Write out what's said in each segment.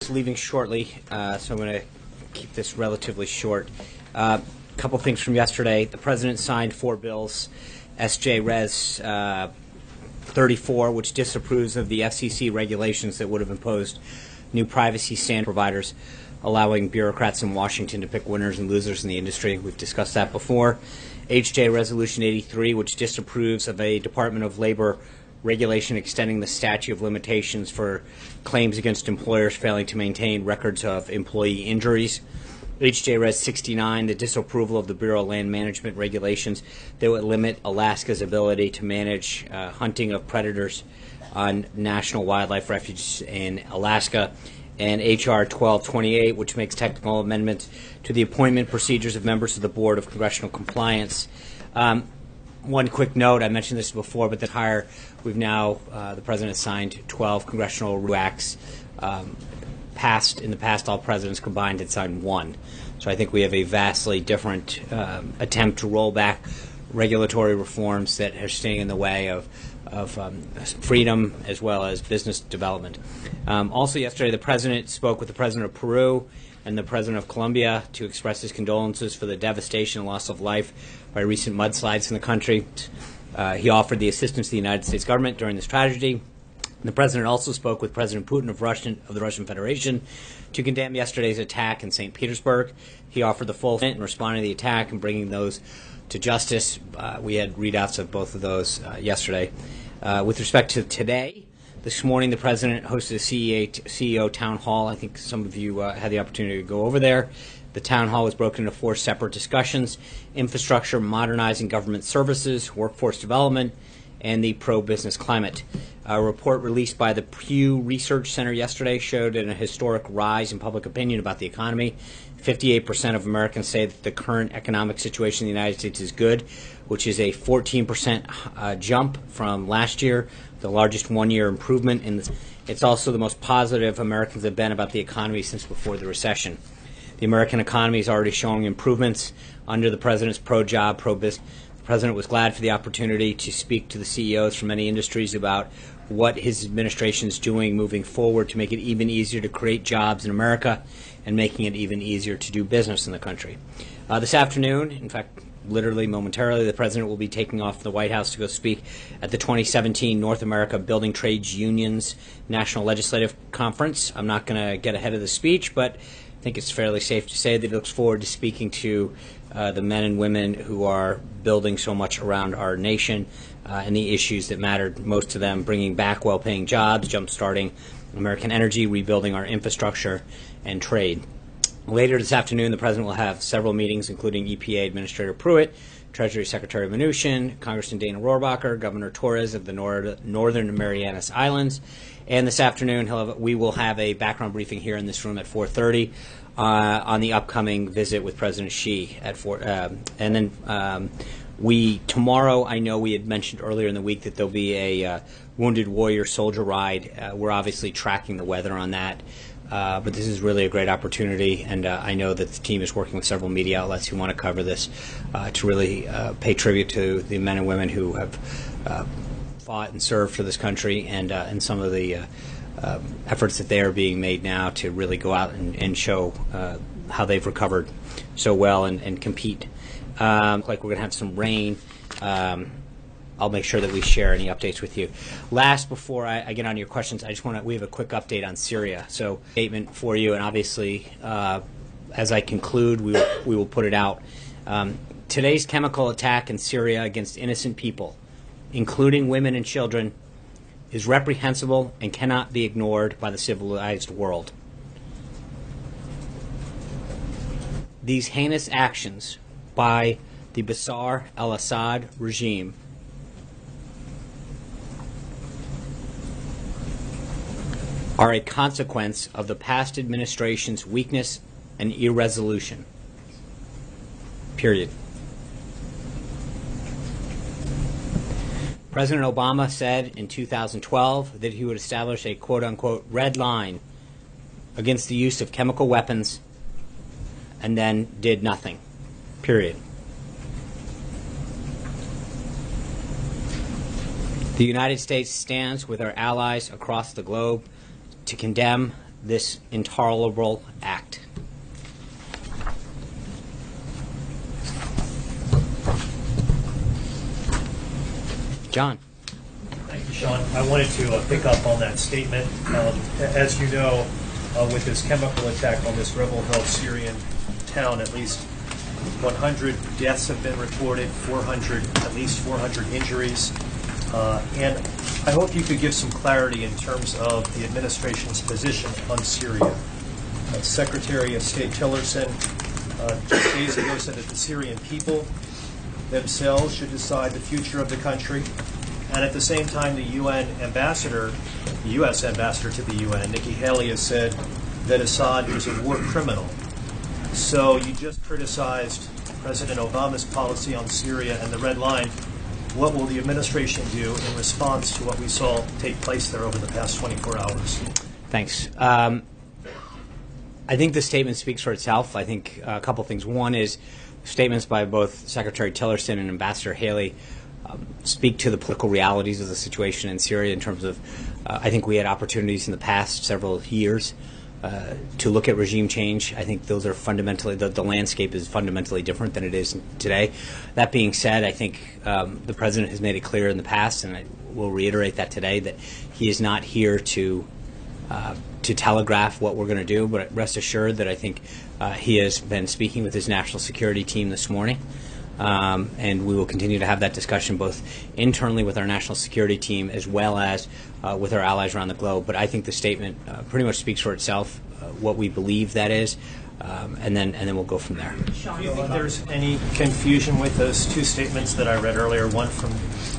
Leaving shortly, so I'm going to keep this relatively short. A couple things from yesterday. The president signed 4 bills, SJ Res 34, which disapproves of the FCC regulations that would have imposed new privacy standard providers, allowing bureaucrats in Washington to pick winners and losers in the industry. We've discussed that before. HJ Resolution 83, which disapproves of a Department of Labor regulation extending the statute of limitations for claims against employers failing to maintain records of employee injuries. HJ Res 69, the disapproval of the Bureau of Land Management regulations that would limit Alaska's ability to manage hunting of predators on national wildlife refuges in Alaska. And H.R. 1228, which makes technical amendments to the appointment procedures of members of the Board of Congressional Compliance. One quick note, I mentioned this before, but we've now, the president signed 12 congressional acts. In the past, all presidents combined had signed 1. So I think we have a vastly different attempt to roll back regulatory reforms that are standing in the way of freedom as well as business development. Also yesterday, the president spoke with the president of Peru and the president of Colombia to express his condolences for the devastation and loss of life by recent mudslides in the country. He offered the assistance to the United States government during this tragedy. The president also spoke with President Putin of the Russian Federation to condemn yesterday's attack in St. Petersburg. He offered the full in responding to the attack and bringing those to justice. We had readouts of both of those yesterday. With respect to today, this morning the president hosted a CEO town hall. I think some of you had the opportunity to go over there. The town hall was broken into 4 separate discussions: infrastructure, modernizing government services, workforce development, and the pro-business climate. A report released by the Pew Research Center yesterday showed a historic rise in public opinion about the economy. 58% of Americans say that the current economic situation in the United States is good, which is a 14% jump from last year, the largest one-year improvement. It's also the most positive Americans have been about the economy since before the recession. The American economy is already showing improvements under the president's pro-job, pro-business. The president was glad for the opportunity to speak to the CEOs from many industries about what his administration is doing moving forward to make it even easier to create jobs in America and making it even easier to do business in the country. This afternoon, in fact, literally momentarily, the president will be taking off the White House to go speak at the 2017 North America Building Trades Unions National Legislative Conference. I'm not going to get ahead of the speech, but I think it's fairly safe to say that he looks forward to speaking to the men and women who are building so much around our nation and the issues that mattered most to them, bringing back well-paying jobs, jump-starting American energy, rebuilding our infrastructure, and trade. Later this afternoon, the president will have several meetings, including EPA Administrator Pruitt, Treasury Secretary Mnuchin, Congressman Dana Rohrabacher, Governor Torres of the Northern Marianas Islands. And this afternoon, we will have a background briefing here in this room at 4:30 on the upcoming visit with President Xi at 4. And then tomorrow, I know we had mentioned earlier in the week that there'll be a Wounded Warrior Soldier Ride. We're obviously tracking the weather on that. But this is really a great opportunity, and I know that the team is working with several media outlets who want to cover this to really pay tribute to the men and women who have fought and served for this country, and some of the efforts that they are being made now to really go out and show how they've recovered so well and compete. Like we're going to have some rain. I'll make sure that we share any updates with you. Last, before I get on to your questions, we have a quick update on Syria. So, statement for you, and obviously, as I conclude, we will put it out. Today's chemical attack in Syria against innocent people, including women and children, is reprehensible and cannot be ignored by the civilized world. These heinous actions by the Bashar al-Assad regime are a consequence of the past administration's weakness and irresolution. Period. President Obama said in 2012 that he would establish a quote-unquote red line against the use of chemical weapons and then did nothing. Period. The United States stands with our allies across the globe to condemn this intolerable act. John. Thank you, Sean. I wanted to pick up on that statement. As you know, with this chemical attack on this rebel-held Syrian town, at least 100 deaths have been reported, at least 400 injuries. And I hope you could give some clarity in terms of the administration's position on Syria. Secretary of State Tillerson just days ago said that the Syrian people themselves should decide the future of the country. And at the same time, the U.S. ambassador to the UN, Nikki Haley, has said that Assad is a war criminal. So you just criticized President Obama's policy on Syria and the Red Line. What will the administration do in response to what we saw take place there over the past 24 hours? Thanks. I think the statement speaks for itself. I think a couple things. One is statements by both Secretary Tillerson and Ambassador Haley speak to the political realities of the situation in Syria in terms of, I think we had opportunities in the past several years to look at regime change. I think those are fundamentally, the landscape is fundamentally different than it is today. That being said, I think the President has made it clear in the past, and I will reiterate that today, that he is not here to telegraph what we're going to do, but rest assured that I think he has been speaking with his national security team this morning. And we will continue to have that discussion both internally with our national security team as well as with our allies around the globe. But I think the statement pretty much speaks for itself, what we believe that is, and then we'll go from there. Do you think there's any confusion with those two statements that I read earlier, one from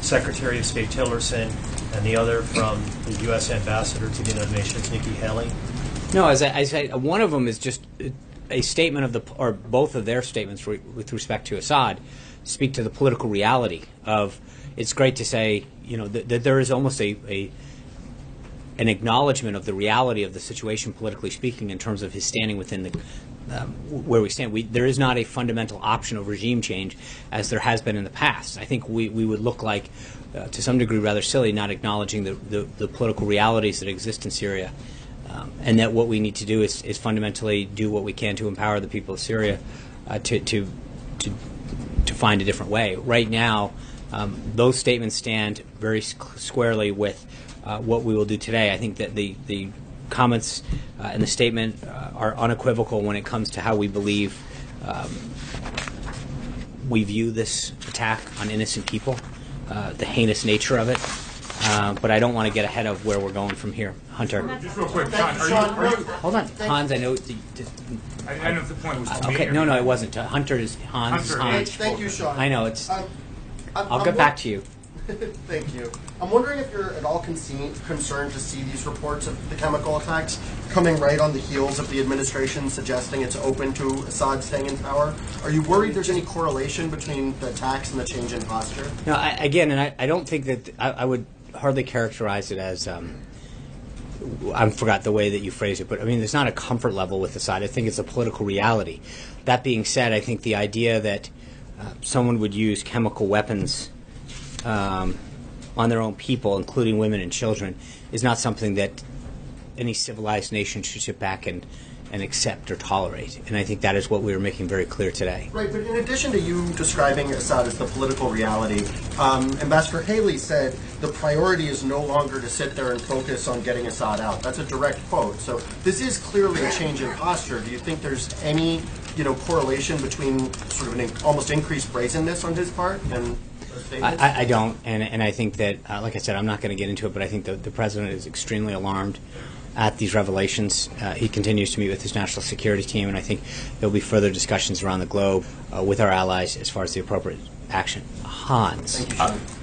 Secretary of State Tillerson and the other from the U.S. Ambassador to the United Nations, Nikki Haley? No, as I say, one of them is just a statement or both of their statements with respect to Assad speak to the political reality of. It's great to say, that there is almost an acknowledgement of the reality of the situation, politically speaking, in terms of his standing within the where we stand. There is not a fundamental option of regime change as there has been in the past. I think we would look like, to some degree, rather silly, not acknowledging the political realities that exist in Syria. And that what we need to do is fundamentally do what we can to empower the people of Syria to find a different way. Right now, those statements stand very squarely with what we will do today. I think that the comments in the statement are unequivocal when it comes to how we believe we view this attack on innocent people, the heinous nature of it. But I don't want to get ahead of where we're going from here. Hunter. Just real quick, Sean, are you hold on. Hans, I know. I don't know if the point was to okay, me. no, it wasn't. Hunter is Hans. Hans. Thank you, Sean. I know. I'll get back to you. Thank you. I'm wondering if you're at all concerned to see these reports of the chemical attacks coming right on the heels of the administration suggesting it's open to Assad staying in power. Are you worried there's any correlation between the attacks and the change in posture? No, I don't think that I would hardly characterize it as I forgot the way that you phrased it, but I mean, there's not a comfort level with Assad. I think it's a political reality. That being said, I think the idea that someone would use chemical weapons on their own people, including women and children, is not something that any civilized nation should sit back and accept or tolerate. And I think that is what we were making very clear today. Right, but in addition to you describing Assad as the political reality, Ambassador Haley said the priority is no longer to sit there and focus on getting Assad out. That's a direct quote. So this is clearly a change in posture. Do you think there's any correlation between sort of an almost increased brazenness on his part and I don't, and I think that, like I said, I'm not going to get into it, but I think the President is extremely alarmed at these revelations. He continues to meet with his national security team, and I think there will be further discussions around the globe with our allies as far as the appropriate action. Hans.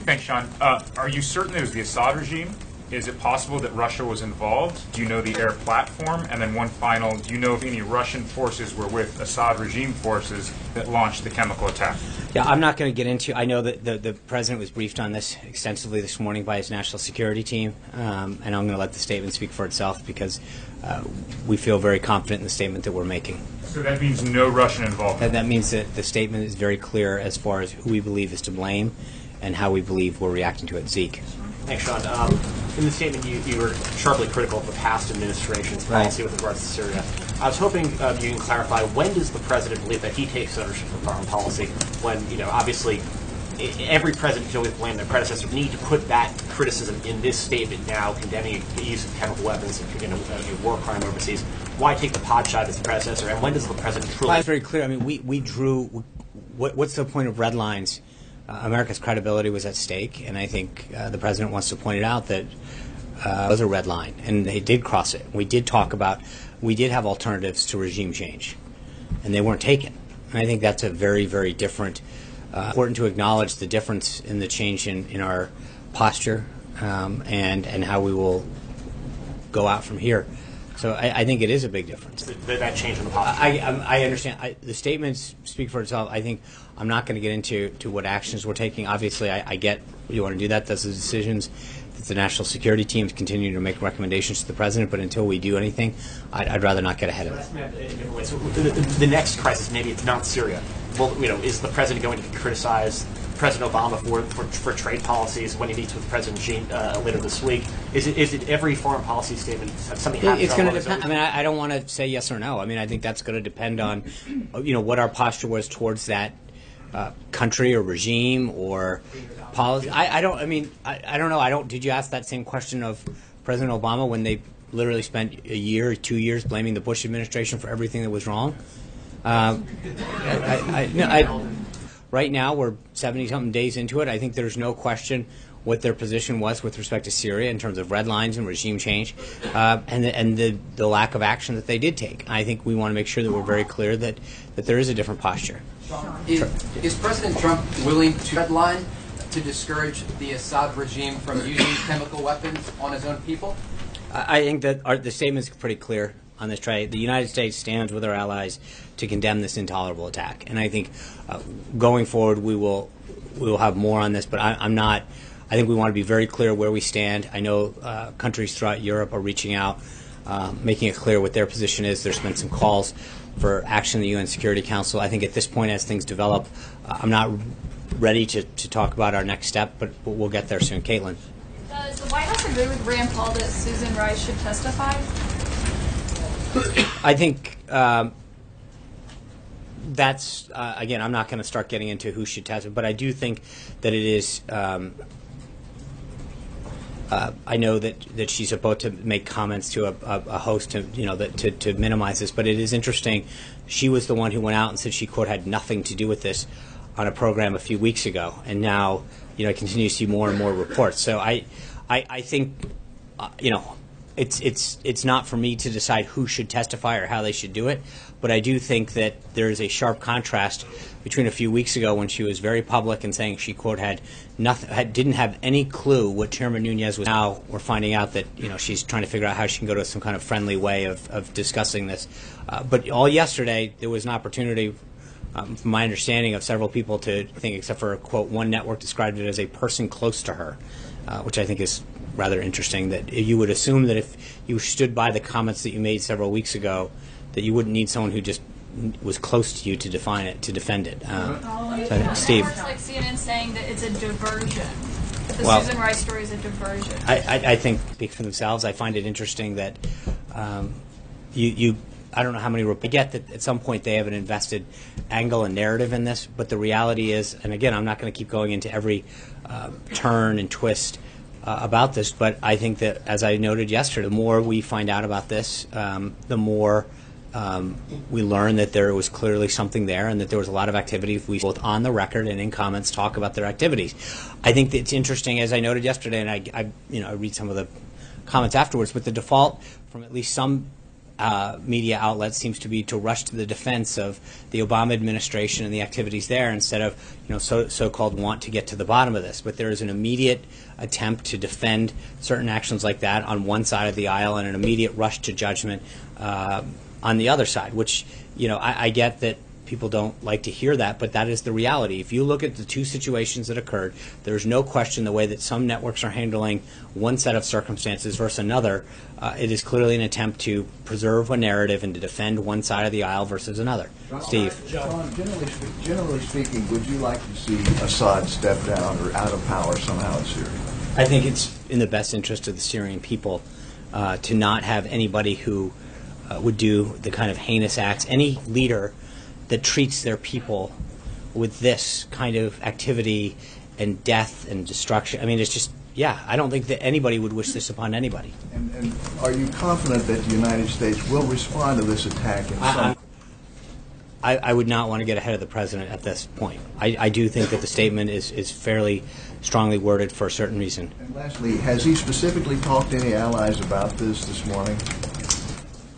Thanks, Sean. Are you certain it was the Assad regime? Is it possible that Russia was involved? Do you know the air platform? And then one final, do you know if any Russian forces were with Assad regime forces that launched the chemical attack? Yeah, I'm not going to get into. I know that the President was briefed on this extensively this morning by his national security team, and I'm going to let the statement speak for itself because we feel very confident in the statement that we're making. So that means no Russian involvement? That means that the statement is very clear as far as who we believe is to blame and how we believe we're reacting to it. Zeke. Thanks, Sean. In the statement, you were sharply critical of the past administration's policy with regards to Syria. I was hoping you can clarify, when does the president believe that he takes ownership of foreign policy? When, obviously, every president can always blame their predecessor. We need to put that criticism in this statement now, condemning the use of chemical weapons and a war crime overseas. Why take the pot shot as the predecessor? And when does the president truly... Well, it's very clear. I mean, we drew... What's the point of red lines? America's credibility was at stake, and I think the president wants to point it out that it was a red line, and they did cross it. We did have alternatives to regime change, and they weren't taken. And I think that's a very, very different... important to acknowledge the difference in the change in our posture and how we will go out from here. So I think it is a big difference. That change in the posture. I understand. The statements speak for itself. I think I'm not going to get into what actions we're taking. Obviously, I get you want to do that. That's the decisions that the national security teams continue to make recommendations to the president. But until we do anything, I'd rather not get ahead of it. So the next crisis, maybe it's not Syria. Well, is the president going to criticize President Obama for trade policies when he meets with President Xi later this week? Is it every foreign policy statement something happens? It's going to depend. I mean, I don't want to say yes or no. I mean, I think that's going to depend on, what our posture was towards that country or regime or policy. I don't know. Did you ask that same question of President Obama when they literally spent a year or 2 years blaming the Bush administration for everything that was wrong? Right now, we're 70-something days into it. I think there's no question what their position was with respect to Syria in terms of red lines and regime change, and the lack of action that they did take. I think we want to make sure that we're very clear that there is a different posture. Is President Trump willing to redline to discourage the Assad regime from using chemical weapons on his own people? I think that the statement is pretty clear on this trade. The United States stands with our allies to condemn this intolerable attack, and I think going forward we will have more on this. But I'm not. I think we want to be very clear where we stand. I know countries throughout Europe are reaching out, making it clear what their position is. There's been some calls for action in the UN Security Council. I think at this point, as things develop, I'm not ready to talk about our next step, but we'll get there soon. Caitlin. Does the White House agree with Rand Paul that Susan Rice should testify? I think that's, again, I'm not going to start getting into who should testify, but I do think that it is, I know that she's about to make comments to a host to minimize this, but it is interesting. She was the one who went out and said she, quote, had nothing to do with this on a program a few weeks ago, and now, continues to see more and more reports. So I think, it's not for me to decide who should testify or how they should do it, but I do think that there is a sharp contrast between a few weeks ago when she was very public and saying she, quote, had nothing, didn't have any clue what Chairman Nunes was. Now we're finding out that she's trying to figure out how she can go to some kind of friendly way of discussing this. But all yesterday there was an opportunity, from my understanding, of several people to think, except for, quote, one network described it as a person close to her, which I think is rather interesting, that you would assume that if you stood by the comments that you made several weeks ago, that you wouldn't need someone who just was close to you to defend it. Steve. It's like CNN saying that it's a diversion. That the Susan Rice story is a diversion. I think, speak for themselves. I find it interesting that I don't know how many reports. I get that at some point they have an invested angle and narrative in this, but the reality is, and again, I'm not going to keep going into every turn and twist about this, but I think that, as I noted yesterday, the more we find out about this, the more we learn that there was clearly something there and that there was a lot of activity. We both on the record and in comments talk about their activities. I think that it's interesting, as I noted yesterday, and I read some of the comments afterwards, but the default from at least some media outlets seems to be to rush to the defense of the Obama administration and the activities there instead of so-called want to get to the bottom of this. But there is an immediate attempt to defend certain actions like that on one side of the aisle and an immediate rush to judgment on the other side, which I get that people don't like to hear that, but that is the reality. If you look at the two situations that occurred, there's no question the way that some networks are handling one set of circumstances versus another, it is clearly an attempt to preserve a narrative and to defend one side of the aisle versus another. Steve. John, generally speaking, would you like to see Assad step down or out of power somehow in Syria? I think it's in the best interest of the Syrian people to not have anybody who would do the kind of heinous acts. Any leader that treats their people with this kind of activity and death and destruction, I mean, it's just, yeah, I don't think that anybody would wish this upon anybody. And are you confident that the United States will respond to this attack in some... I would not want to get ahead of the president at this point. I do think that the statement is fairly strongly worded for a certain reason. And lastly, has he specifically talked to any allies about this morning?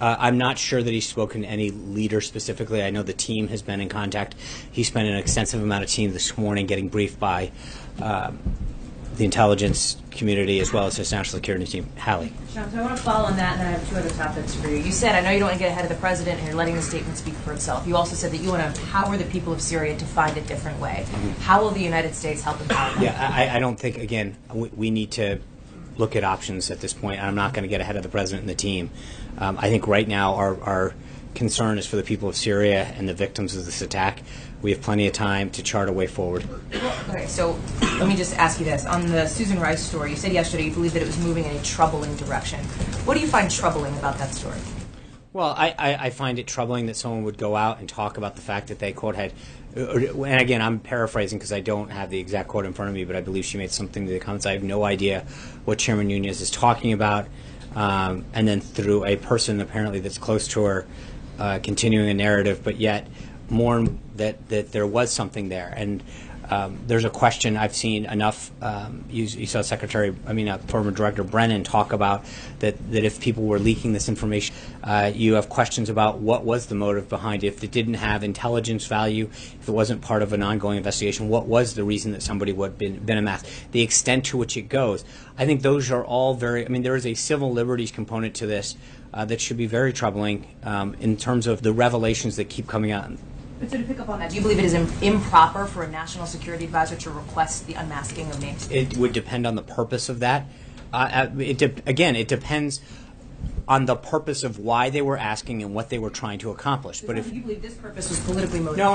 I'm not sure that he's spoken to any leader specifically. I know the team has been in contact. He spent an extensive amount of time this morning getting briefed by the intelligence community as well as his national security team. Hallie. Sean, so I want to follow on that, and then I have two other topics for you. You said, I know you don't want to get ahead of the president, and you're letting the statement speak for itself. You also said that you want to empower the people of Syria to find a different way. How will the United States help empower them? Yeah, I don't think, again, we need to look at options at this point. I'm not going to get ahead of the president and the team. I think right now our concern is for the people of Syria and the victims of this attack. We have plenty of time to chart a way forward. Okay, so let me just ask you this. On the Susan Rice story, you said yesterday you believe that it was moving in a troubling direction. What do you find troubling about that story? Well, I find it troubling that someone would go out and talk about the fact that they, quote, had, and again, I'm paraphrasing because I don't have the exact quote in front of me, but I believe she made something to the comments. I have no idea what Chairman Nunes is talking about. And then through a person apparently that's close to her, continuing a narrative, but yet more that there was something there. And there's a question I've seen enough. You saw former Director Brennan talk about that if people were leaking this information, you have questions about what was the motive behind it. If it didn't have intelligence value, if it wasn't part of an ongoing investigation, what was the reason that somebody would have been amassed? The extent to which it goes. I think those are all very, there is a civil liberties component to this that should be very troubling in terms of the revelations that keep coming out. But so to pick up on that, do you believe it is improper for a national security advisor to request the unmasking of names? It would depend on the purpose of that. Again, it depends on the purpose of why they were asking and what they were trying to accomplish. But if you believe this purpose was politically motivated, no,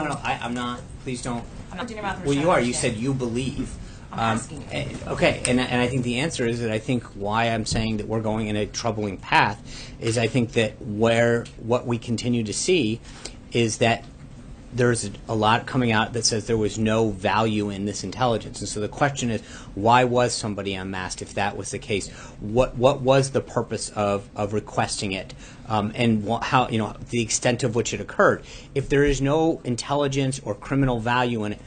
I'm not. Please don't. I'm not doing your mouth. Well, you are. You said you believe. I'm asking you. Okay, and I think the answer is that I think why I'm saying that we're going in a troubling path is I think that what we continue to see is that there's a lot coming out that says there was no value in this intelligence. And so the question is, why was somebody unmasked if that was the case? What was the purpose of requesting it? And how, the extent of which it occurred? If there is no intelligence or criminal value in it,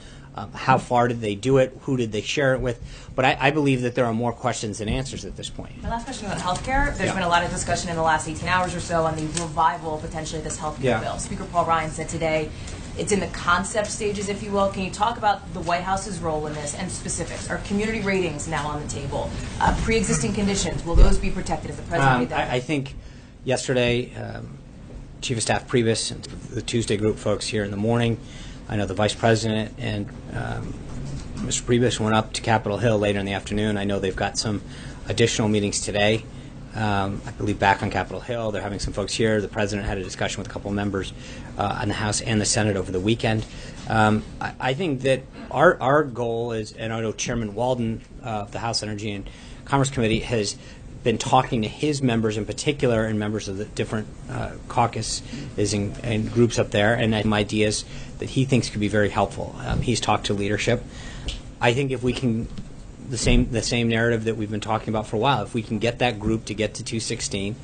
how far did they do it? Who did they share it with? But I believe that there are more questions than answers at this point. My last question about healthcare. There's been a lot of discussion in the last 18 hours or so on the revival, potentially, of this healthcare bill. Speaker Paul Ryan said today it's in the concept stages, if you will. Can you talk about the White House's role in this and specifics? Are community ratings now on the table? Pre-existing conditions, will those be protected if the president made that? I think yesterday, Chief of Staff Priebus and the Tuesday group folks here in the morning, I know the Vice President and Mr. Priebus went up to Capitol Hill later in the afternoon. I know they've got some additional meetings today. I believe back on Capitol Hill. They're having some folks here. The President had a discussion with a couple of members in the House and the Senate over the weekend. I think that our goal is, and I know Chairman Walden of the House Energy and Commerce Committee has been talking to his members in particular and members of the different caucuses and groups up there and some ideas that he thinks could be very helpful. He's talked to leadership. I think if we can, the same narrative that we've been talking about for a while, if we can get that group to get to 216,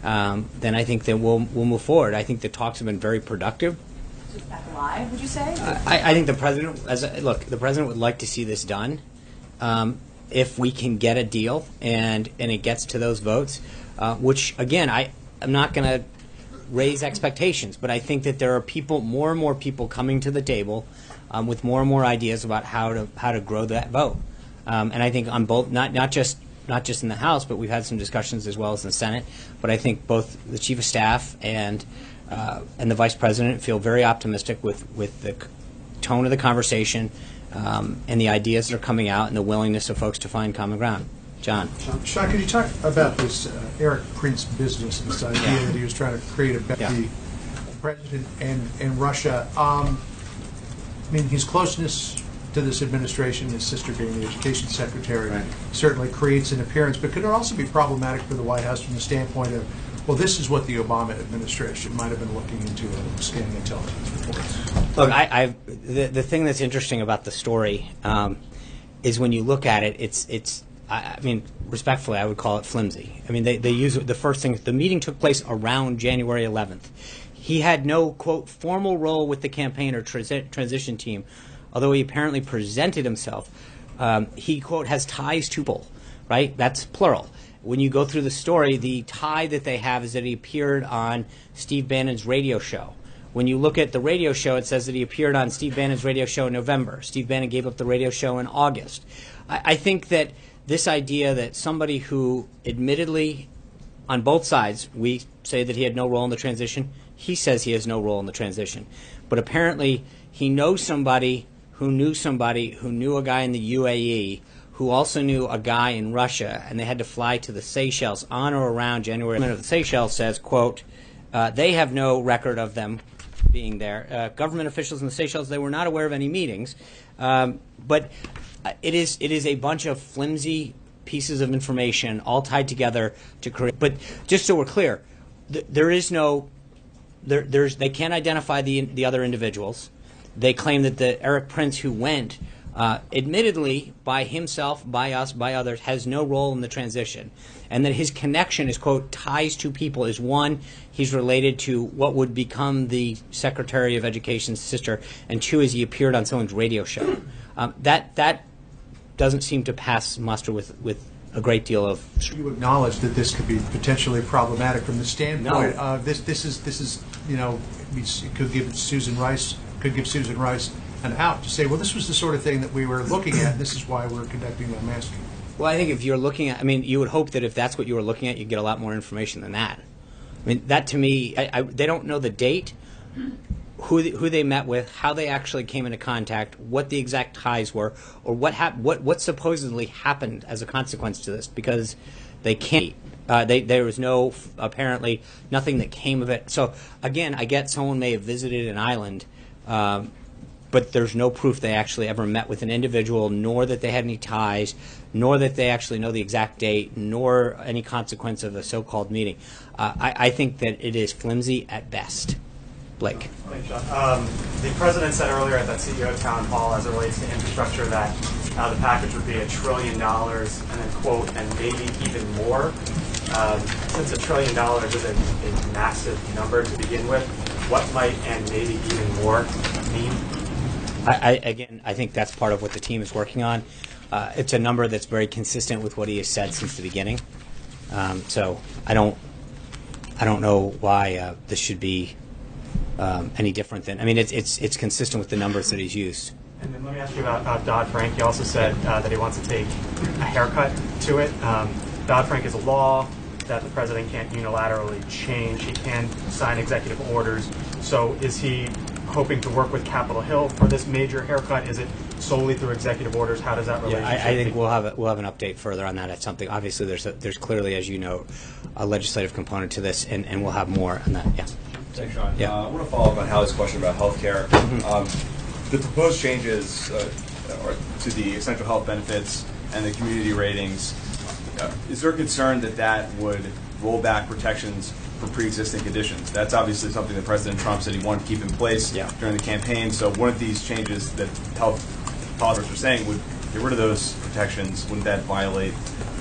then I think that we'll move forward. I think the talks have been very productive. So is that live, would you say? I think the President, the President would like to see this done. If we can get a deal and it gets to those votes, which, again, I'm not going to raise expectations, but I think that there are more and more people coming to the table with more and more ideas about how to grow that vote. And I think on both, not just in the House, but we've had some discussions as well as in the Senate. But I think both the Chief of Staff and the Vice President feel very optimistic with the tone of the conversation and the ideas that are coming out and the willingness of folks to find common ground. John. Sean, could you talk about this Eric Prince business, this idea that he was trying to create the president and Russia? His closeness to this administration, his sister being the education secretary, certainly creates an appearance, but could it also be problematic for the White House from the standpoint of, well, this is what the Obama administration might have been looking into in scanning intelligence reports? Look, the thing that's interesting about the story is when you look at it, I mean, respectfully, I would call it flimsy. I mean, they use the first thing. The meeting took place around January 11th. He had no, quote, formal role with the campaign or transition team, although he apparently presented himself. He, quote, has ties to people, right? That's plural. When you go through the story, the tie that they have is that he appeared on Steve Bannon's radio show. When you look at the radio show, it says that he appeared on Steve Bannon's radio show in November. Steve Bannon gave up the radio show in August. I think that this idea that somebody who admittedly, on both sides, we say that he had no role in the transition, he says he has no role in the transition. But apparently he knows somebody who knew a guy in the UAE who also knew a guy in Russia, and they had to fly to the Seychelles on or around January. The Seychelles says, quote, they have no record of them being there. Government officials in the Seychelles, they were not aware of any meetings. But it is a bunch of flimsy pieces of information all tied together to create. But just so we're clear, there is no, they can't identify the other individuals. They claim that the Erik Prince who went, admittedly by himself, by us, by others, has no role in the transition, and that his connection, his quote, ties to people is one, he's related to what would become the Secretary of Education's sister, and two, is he appeared on someone's radio show. That doesn't seem to pass muster with a great deal of. You acknowledge that this could be potentially problematic from the standpoint of this is it could give Susan Rice an out to say, well, this was the sort of thing that we were looking at, and this is why we're conducting that masking. Well, I think if you're looking at, you would hope that if that's what you were looking at, you'd get a lot more information than that. I mean, that to me, they don't know the date, who they met with, how they actually came into contact, what the exact ties were, or what supposedly happened as a consequence to this, because they can't. There was apparently nothing that came of it. So again, I get someone may have visited an island, but there's no proof they actually ever met with an individual, nor that they had any ties, nor that they actually know the exact date, nor any consequence of a so-called meeting. I think that it is flimsy at best. Blake. Thanks, John. The president said earlier at that CEO town hall, as it relates to infrastructure, that the package would be $1 trillion, and then, quote, and maybe even more. Since $1 trillion is a massive number to begin with, what might and maybe even more mean? I think that's part of what the team is working on. It's a number that's very consistent with what he has said since the beginning. So I don't know why this should be any different than. It's consistent with the numbers that he's used. And then let me ask you about Dodd-Frank. He also said that he wants to take a haircut to it. Dodd-Frank is a law that the president can't unilaterally change. He can sign executive orders. So is he hoping to work with Capitol Hill for this major haircut? Is it solely through executive orders? How does that relationship? Yeah, I think we'll have an update further on that at something. Obviously, there's clearly, as you know, a legislative component to this, and we'll have more on that. Yeah. Thanks, Sean. Yeah. I want to follow up on Hallie's question about health care. The proposed changes to the essential health benefits and the community ratings, is there a concern that would roll back protections for pre-existing conditions? That's obviously something that President Trump said he wanted to keep in place during the campaign. So one of these changes that health policies are saying would get rid of those protections. Wouldn't that violate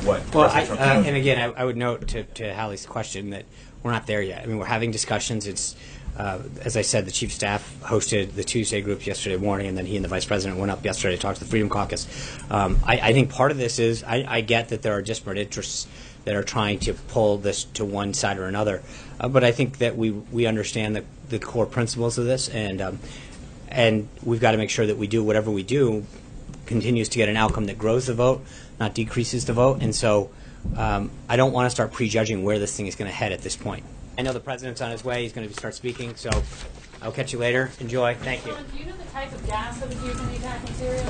what President Trump said? And again, I would note to Hallie's question that we're not there yet. We're having discussions. It's as I said, the chief of staff hosted the Tuesday groups yesterday morning, and then he and the vice president went up yesterday to talk to the Freedom Caucus. I think part of this is I get that there are disparate interests that are trying to pull this to one side or another, but I think that we understand the core principles of this, and we've got to make sure that we do whatever we do continues to get an outcome that grows the vote, not decreases the vote. And so I don't want to start prejudging where this thing is going to head at this point. I know the president's on his way. He's going to start speaking, so I'll catch you later. Enjoy. Thank you. Do you know the type of gas that was used in the attack in Syria?